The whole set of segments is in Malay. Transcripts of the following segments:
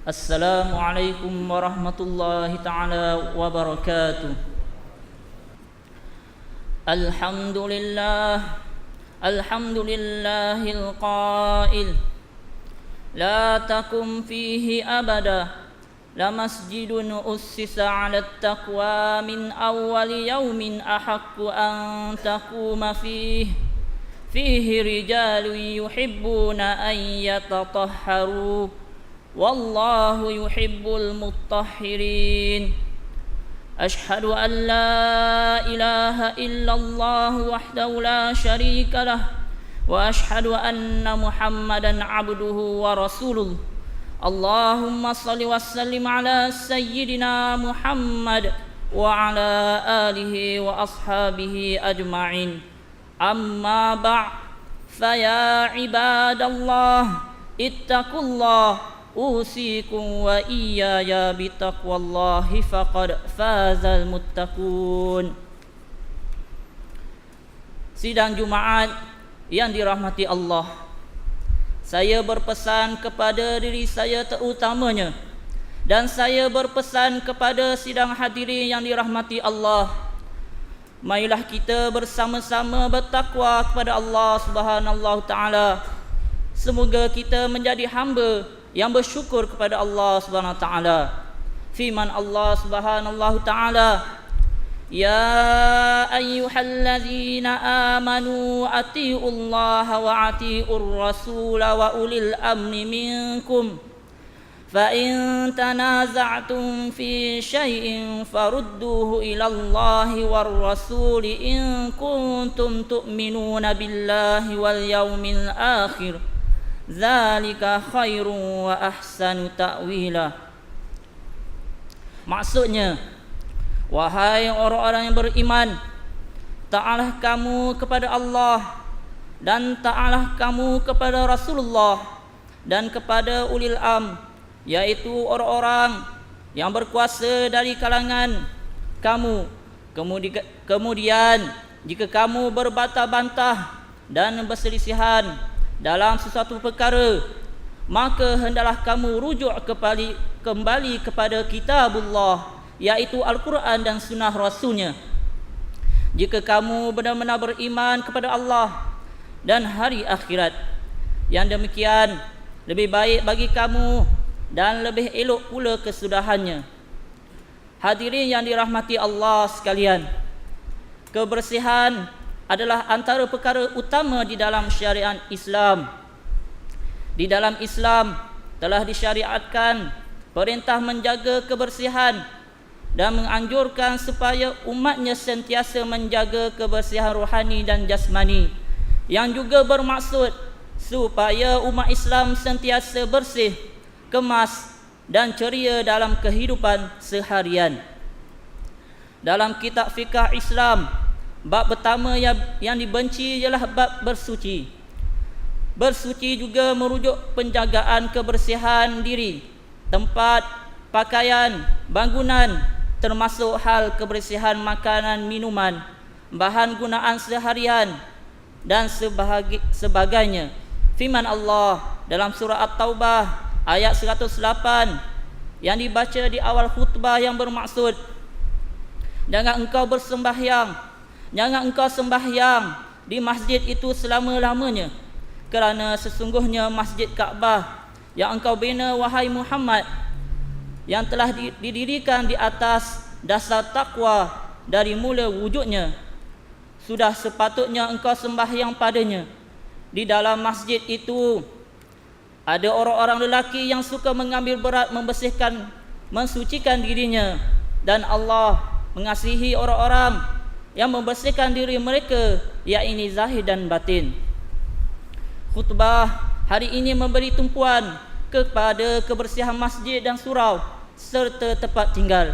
Assalamualaikum warahmatullahi ta'ala wabarakatuh. Alhamdulillahil qail la takum fihi abada la masjidun ussisa 'ala taqwa min awwali yawmin ahaqqu an taquma fihi rijalun yuhibbuna an yatatahharu wallahu yuhibbul mutahhirin. Ashhadu an la ilaha illallah wahdahu la syarika lah wa ashhadu anna Muhammadan abduhu wa rasuluh. Allahumma salli wa sallim ala sayyidina Muhammad wa ala alihi wa ashabihi ajma'in. Amma ba' fa ya ibadallah ittaqullah usikum wa iyaya bitaqwallahi faqad fazal muttaqun. Sidang Jumaat yang dirahmati Allah, saya berpesan kepada diri saya terutamanya dan saya berpesan kepada sidang hadirin yang dirahmati Allah, marilah kita bersama-sama bertakwa kepada Allah Subhanahu taala. Semoga kita menjadi hamba yang bersyukur kepada Allah Subhanahu wa taala. Firman Allah Subhanahu taala, ya ayyuhallazina amanu atiullaha wa atiur rasul wa ulil amri minkum fa in tanaza'tum fi syai'in farudduhu ila Allahi war rasul in kuntum tu'minuna billahi wal yaumil akhir zalika khairun wa ahsanu ta'wila. Maksudnya, wahai orang-orang yang beriman, taatlah kamu kepada Allah dan taatlah kamu kepada Rasulullah dan kepada ulil am, yaitu orang-orang yang berkuasa dari kalangan kamu. Kemudian jika kamu berbantah-bantah dan berselisihan dalam sesuatu perkara, maka hendaklah kamu rujuk kembali kepada kitabullah, yaitu Al-Quran dan sunnah Rasulnya. Jika kamu benar-benar beriman kepada Allah dan hari akhirat, yang demikian lebih baik bagi kamu dan lebih elok pula kesudahannya. Hadirin yang dirahmati Allah sekalian, kebersihan adalah antara perkara utama di dalam syariat Islam. Di dalam Islam telah disyariatkan perintah menjaga kebersihan dan menganjurkan supaya umatnya sentiasa menjaga kebersihan rohani dan jasmani, yang juga bermaksud supaya umat Islam sentiasa bersih, kemas dan ceria dalam kehidupan seharian. Dalam kitab fiqh Islam, bab pertama yang dibenci ialah bab bersuci. Bersuci juga merujuk penjagaan kebersihan diri, tempat, pakaian, bangunan, termasuk hal kebersihan makanan, minuman, bahan gunaan seharian dan sebagainya. Firman Allah dalam surah At-Taubah ayat 108 yang dibaca di awal khutbah yang bermaksud, jangan engkau sembahyang di masjid itu selama-lamanya, kerana sesungguhnya masjid Kaabah yang engkau bina, wahai Muhammad, yang telah didirikan di atas dasar takwa dari mula wujudnya, sudah sepatutnya engkau sembahyang padanya. Di dalam masjid itu ada orang-orang lelaki yang suka mengambil berat membersihkan, mensucikan dirinya, dan Allah mengasihi orang-orang yang membersihkan diri mereka, yakni zahir dan batin. Khutbah hari ini memberi tumpuan kepada kebersihan masjid dan surau serta tempat tinggal.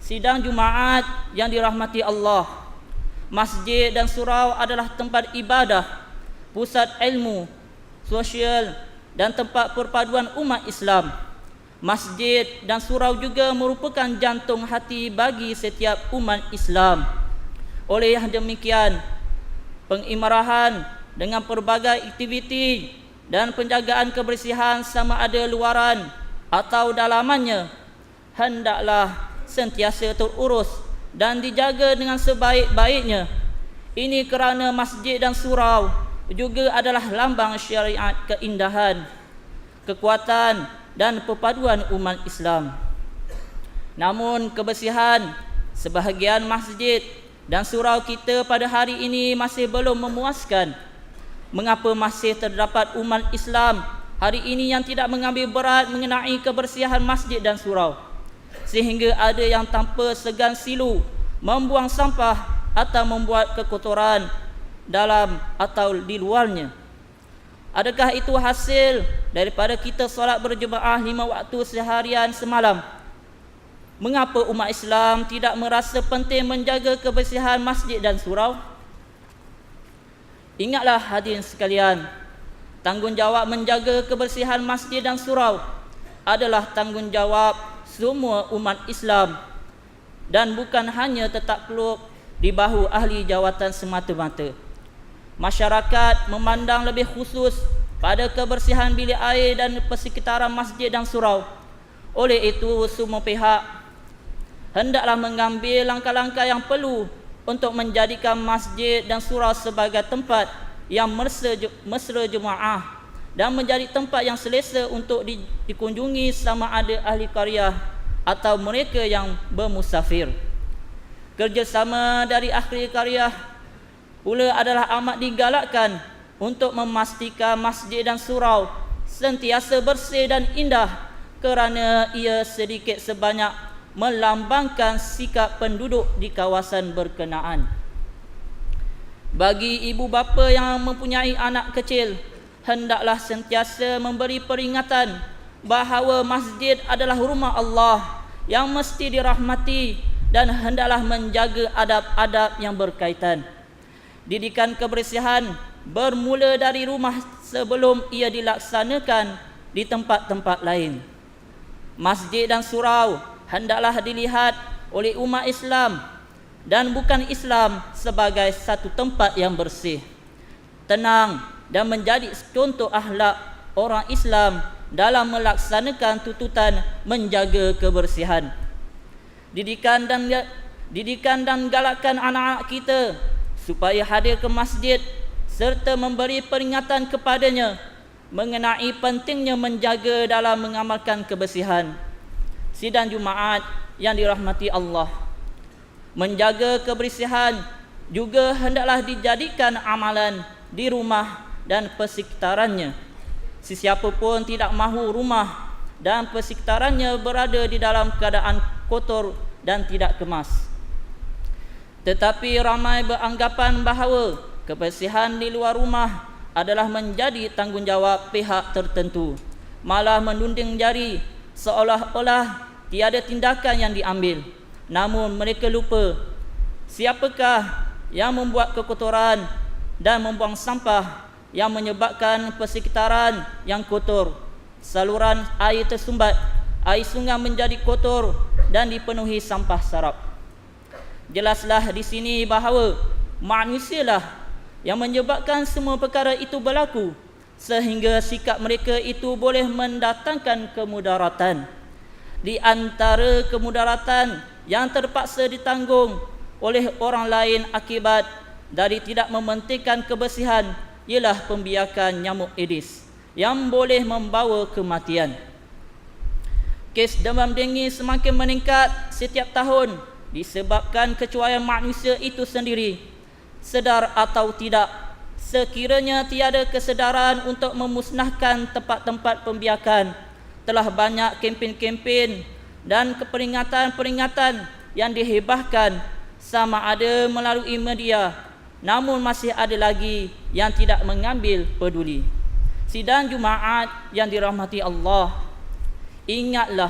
Sidang Jumaat yang dirahmati Allah, masjid dan surau adalah tempat ibadah, pusat ilmu, sosial dan tempat perpaduan umat Islam. Masjid dan surau juga merupakan jantung hati bagi setiap umat Islam. Oleh yang demikian, pengimarahan dengan pelbagai aktiviti dan penjagaan kebersihan sama ada luaran atau dalamannya hendaklah sentiasa terurus dan dijaga dengan sebaik-baiknya. Ini kerana masjid dan surau juga adalah lambang syariat keindahan, kekuatan dan perpaduan umat Islam. Namun kebersihan sebahagian masjid dan surau kita pada hari ini masih belum memuaskan. Mengapa masih terdapat umat Islam hari ini yang tidak mengambil berat mengenai kebersihan masjid dan surau, sehingga ada yang tanpa segan silu membuang sampah atau membuat kekotoran dalam atau di luarnya? Adakah itu hasil daripada kita solat berjemaah 5 waktu seharian semalam? Mengapa umat Islam tidak merasa penting menjaga kebersihan masjid dan surau? Ingatlah hadirin sekalian, tanggungjawab menjaga kebersihan masjid dan surau adalah tanggungjawab semua umat Islam dan bukan hanya tertakluk di bahu ahli jawatan semata-mata. Masyarakat memandang lebih khusus pada kebersihan bilik air dan persekitaran masjid dan surau. Oleh itu, semua pihak hendaklah mengambil langkah-langkah yang perlu untuk menjadikan masjid dan surau sebagai tempat yang mesra jemaah dan menjadi tempat yang selesa untuk dikunjungi sama ada ahli qaryah atau mereka yang bermusafir. Kerjasama dari ahli qaryah pula adalah amat digalakkan untuk memastikan masjid dan surau sentiasa bersih dan indah, kerana ia sedikit sebanyak melambangkan sikap penduduk di kawasan berkenaan. Bagi ibu bapa yang mempunyai anak kecil, hendaklah sentiasa memberi peringatan bahawa masjid adalah rumah Allah yang mesti dirahmati dan hendaklah menjaga adab-adab yang berkaitan. Didikan kebersihan bermula dari rumah sebelum ia dilaksanakan di tempat-tempat lain. Masjid dan surau hendaklah dilihat oleh umat Islam dan bukan Islam sebagai satu tempat yang bersih, tenang dan menjadi contoh akhlak orang Islam dalam melaksanakan tuntutan menjaga kebersihan. Didikan dan galakkan anak-anak kita supaya hadir ke masjid serta memberi peringatan kepadanya mengenai pentingnya menjaga dalam mengamalkan kebersihan. Sidang Jumaat yang dirahmati Allah, menjaga kebersihan juga hendaklah dijadikan amalan di rumah dan persekitarannya. Sesiapa pun tidak mahu rumah dan persekitarannya berada di dalam keadaan kotor dan tidak kemas. Tetapi ramai beranggapan bahawa kebersihan di luar rumah adalah menjadi tanggungjawab pihak tertentu, malah menunding jari seolah-olah tiada tindakan yang diambil. Namun mereka lupa siapakah yang membuat kekotoran dan membuang sampah yang menyebabkan persekitaran yang kotor. Saluran air tersumbat, air sungai menjadi kotor dan dipenuhi sampah sarap. Jelaslah di sini bahawa manusialah yang menyebabkan semua perkara itu berlaku, sehingga sikap mereka itu boleh mendatangkan kemudaratan. Di antara kemudaratan yang terpaksa ditanggung oleh orang lain akibat dari tidak mementingkan kebersihan ialah pembiakan nyamuk Aedes yang boleh membawa kematian. Kes demam denggi semakin meningkat setiap tahun disebabkan kecuaian manusia itu sendiri. Sedar atau tidak, sekiranya tiada kesedaran untuk memusnahkan tempat-tempat pembiakan, telah banyak kempen-kempen dan peringatan-peringatan yang dihebahkan sama ada melalui media, namun masih ada lagi yang tidak mengambil peduli. Sidang Jumaat yang dirahmati Allah, ingatlah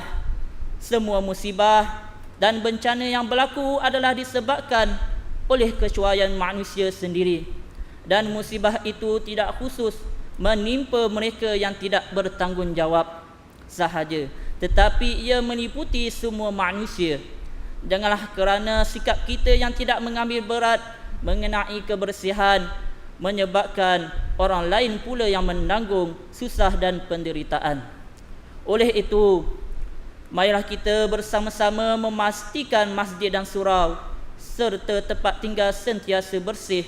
semua musibah dan bencana yang berlaku adalah disebabkan oleh kecuaian manusia sendiri, dan musibah itu tidak khusus menimpa mereka yang tidak bertanggungjawab sahaja, tetapi ia meliputi semua manusia. Janganlah kerana sikap kita yang tidak mengambil berat mengenai kebersihan menyebabkan orang lain pula yang menanggung susah dan penderitaan. Oleh itu, marilah kita bersama-sama memastikan masjid dan surau serta tempat tinggal sentiasa bersih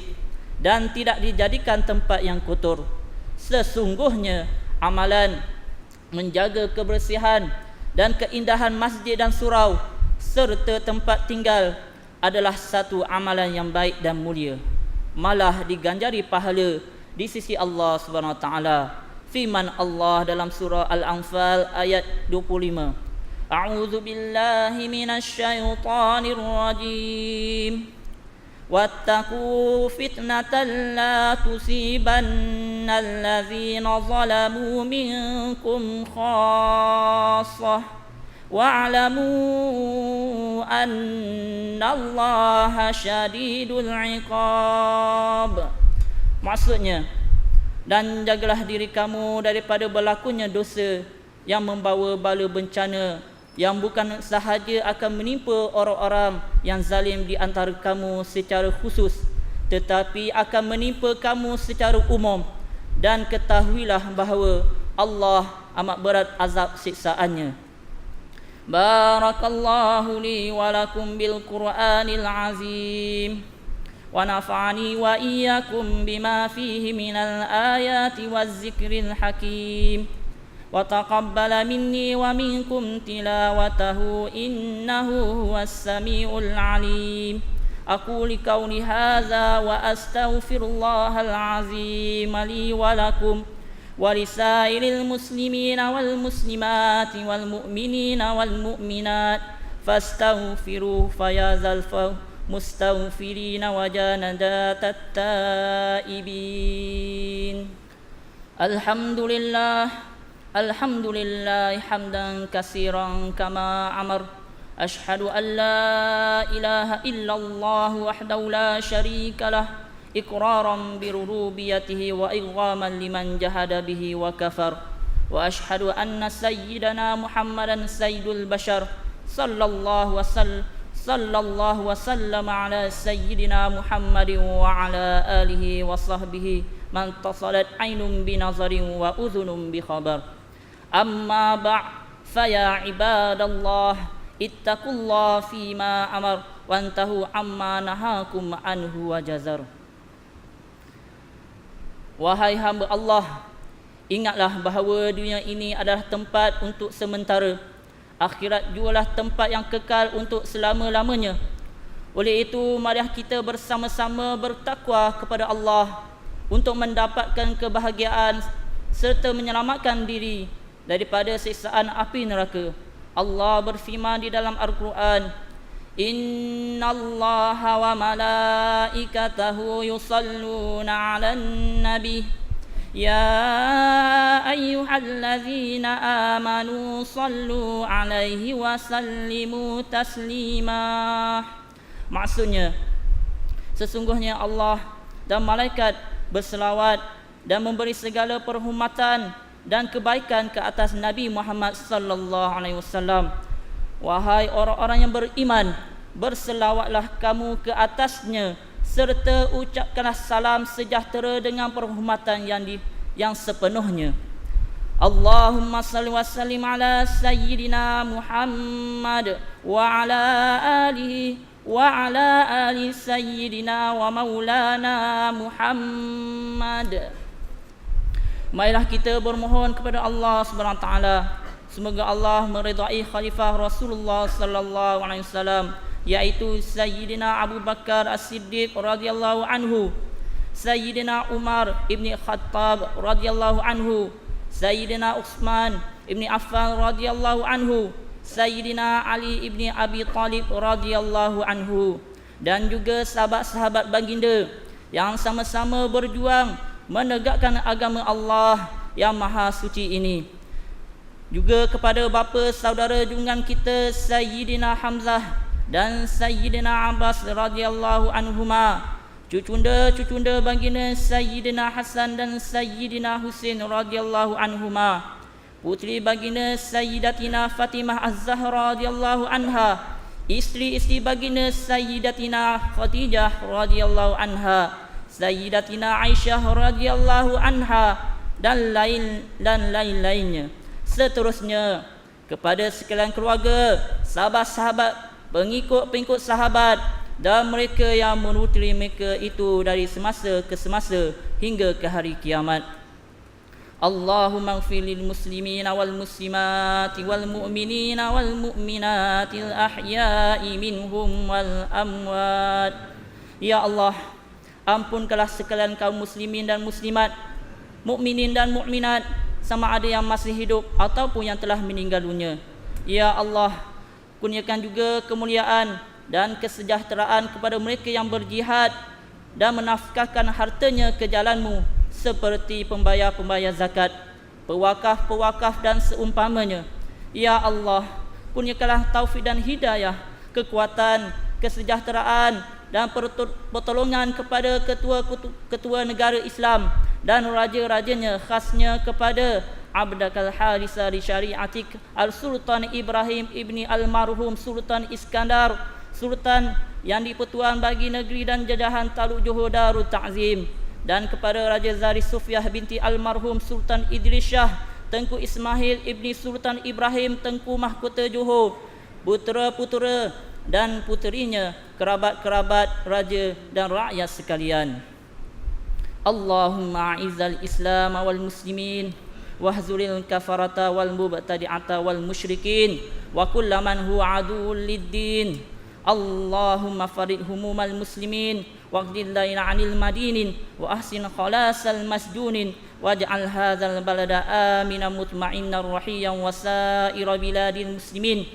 dan tidak dijadikan tempat yang kotor. Sesungguhnya amalan menjaga kebersihan dan keindahan masjid dan surau serta tempat tinggal adalah satu amalan yang baik dan mulia, malah diganjari pahala di sisi Allah Subhanahu Wa Taala. Firman Allah dalam surah Al-Anfal ayat 25, A'udzu billahi minasy syaithanir rajim. Wattaqu fitnatan la tusibanna allazina zalamu minkum khassah wa'lamu annallaha syadidul iqab. Maksudnya, dan jagalah diri kamu daripada berlakunya dosa yang membawa bala bencana yang bukan sahaja akan menimpa orang-orang yang zalim di antara kamu secara khusus, tetapi akan menimpa kamu secara umum. Dan ketahuilah bahawa Allah amat berat azab siksaannya. Barakallahu li wa lakum bil Qur'anil azim wa nafa'ani wa iyyakum bima fihi minal ayati waz zikril hakim. وتقبل مني ومنكم تلاوته إنه هو السميع العليم. أقول قولي هذا وأستغفر الله العظيم لي ولكم ولسائر المسلمين والمسلمات والمؤمنين والمؤمنات فاستغفروه فيا ذا المستغفرين وجنات التائبين. الحمد لله حمدا كثيرا كما أمر. أشهد أن لا إله إلا الله وحده لا شريك له إقرارا بربوبيته وإرغاما لمن جحد به وكفر. وأشهد أن سيدنا محمدا سيد البشر صلى الله وسلم على سيدنا محمد وعلى آله وصحبه من اتصلت عين بنظر وأذن بخبر. أما بعد فيا عباد الله اتقوا الله فيما أمر وانتهوا عما نهاكم عنه وجزر. Wahai hamba Allah, ingatlah bahawa dunia ini adalah tempat untuk sementara. Akhirat jugalah tempat yang kekal untuk selama-lamanya. Oleh itu, marilah kita bersama-sama bertakwa kepada Allah untuk mendapatkan kebahagiaan serta menyelamatkan diri daripada siksaan api neraka. Allah berfirman di dalam Al-Quran, Innallaha wa malaikatahu yusalluna 'alan nabi ya ayyuhallazina amanu sallu 'alaihi wa sallimu taslima. Maksudnya, sesungguhnya Allah dan malaikat berselawat dan memberi segala perhormatan dan kebaikan ke atas Nabi Muhammad sallallahu alaihi wasallam. Wahai orang-orang yang beriman, berselawatlah kamu ke atasnya serta ucapkanlah salam sejahtera dengan perhormatan yang sepenuhnya. Allahumma salli wa sallim ala sayyidina Muhammad wa ala alihi wa ala ali sayyidina wa maulana Muhammad. Marilah kita bermohon kepada Allah Subhanahu Wa Taala, semoga Allah meridai khalifah Rasulullah sallallahu alaihi wasallam, yaitu Sayyidina Abu Bakar As-Siddiq radhiyallahu anhu, Sayyidina Umar ibni Khattab radhiyallahu anhu, Sayyidina Utsman ibni Affan radhiyallahu anhu, Sayyidina Ali ibni Abi Talib radhiyallahu anhu, dan juga sahabat-sahabat baginda yang sama-sama berjuang menegakkan agama Allah yang maha suci ini. Juga kepada bapa saudara junjungan kita Sayyidina Hamzah dan Sayyidina Abbas radhiyallahu anhuma, cucunda baginda Sayyidina Hasan dan Sayyidina Husain radhiyallahu anhuma, putri baginda Sayyidatina Fatimah Az-Zahra radhiyallahu anha, isteri-isteri baginda Sayyidatina Khadijah radhiyallahu anha, Sayyidatina Aisyah radhiyallahu anha, dan lain-lainnya, Seterusnya kepada sekalian keluarga, sahabat-sahabat, pengikut-pengikut sahabat dan mereka yang menuruti mereka itu dari semasa ke semasa hingga ke hari kiamat. Allahumma ighfir lil muslimina wal muslimati wal mu'minina wal mu'minatil ahya'i minhum wal amwat. Ya Allah, ampunkanlah sekalian kaum muslimin dan muslimat, mukminin dan mukminat, sama ada yang masih hidup ataupun yang telah meninggal dunia. Ya Allah, kurniakan juga kemuliaan dan kesejahteraan kepada mereka yang berjihad dan menafkahkan hartanya ke jalan-Mu, seperti pembayar-pembayar zakat, pewakaf-pewakaf dan seumpamanya. Ya Allah, kurniakanlah taufik dan hidayah, kekuatan, kesejahteraan dan pertolongan kepada ketua negara Islam dan raja-rajanya, khasnya kepada Abdakal Harisa di Syariatik Al-Sultan Ibrahim ibni Al-Marhum Sultan Iskandar, Sultan yang dipertuan bagi negeri dan jajahan Taluk Johor Darul Ta'zim, dan kepada Raja Zari Sufiah binti Al-Marhum Sultan Idris Shah, Tengku Ismail ibni Sultan Ibrahim Tengku Mahkota Johor, putera-putera dan puterinya, kerabat-kerabat raja dan rakyat sekalian. Allahumma a'izzal Islam wal muslimin wahzulil kafarata wal mubtadi'ata wal musyrikin wa kullaman huwa aduwwul lid-din. Allahumma farid humumal muslimin waqdil laina 'anil madinin wa ahsin khalasal masjunin waj'al hadzal balada aminan mutma'innan rahiyan wa sa'ira biladil muslimin.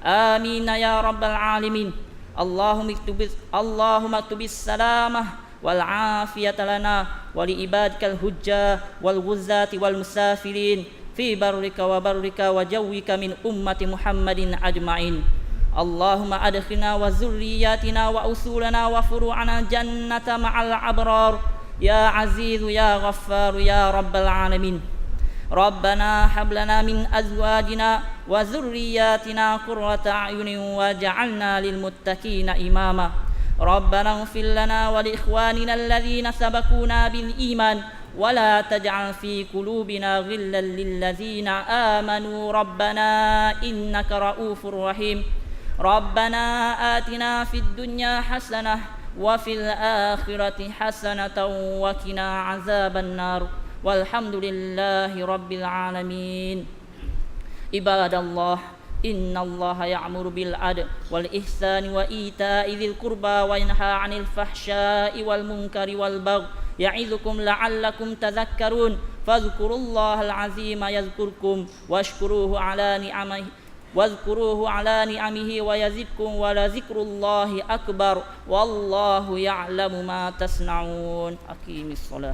Amin ya rabbal alamin. Allahumma tubis salamah wal afiyata lana wa li ibadikal hujjah wal ghuzzati wal musafirin fi barrika wa barrika wa jawwika min ummati Muhammadin ajma'in. Allahumma adkhilna wa zurriyatina wa usulana wa furu'ana jannata ma'al abrar ya azizu ya ghaffaru ya rabbal alamin. Rabbana hab lana min azwajina wa zurriyatina qurrata a'yunin waj'alna lil muttaqina imama. Rabbana ighfir lana wa li ikhwanina alladhina sabaquna bil iman wa la taj'al fi qulubina ghillan lil ladzina amanu rabbana innaka ra'ufur rahim. Rabbana atina fid dunya hasanah wa fil akhirati hasanatan wa qina azaban nar. Walhamdulillahi rabbil alamin. Ibadallah, innallaha ya'muru bil 'adli wal ihsani wa ita'i dzil qurba wa yanha 'anil fahsya'i wal munkari wal baghi ya'idzukum la'allakum tadhakkarun. Fadhkurullahal 'azima yadhkurkum washkuruhu 'ala ni'amihi wa yazidkum wa la dzikrullahi akbar wallahu ya'lamu ma tasna'un. Aqimis shalah.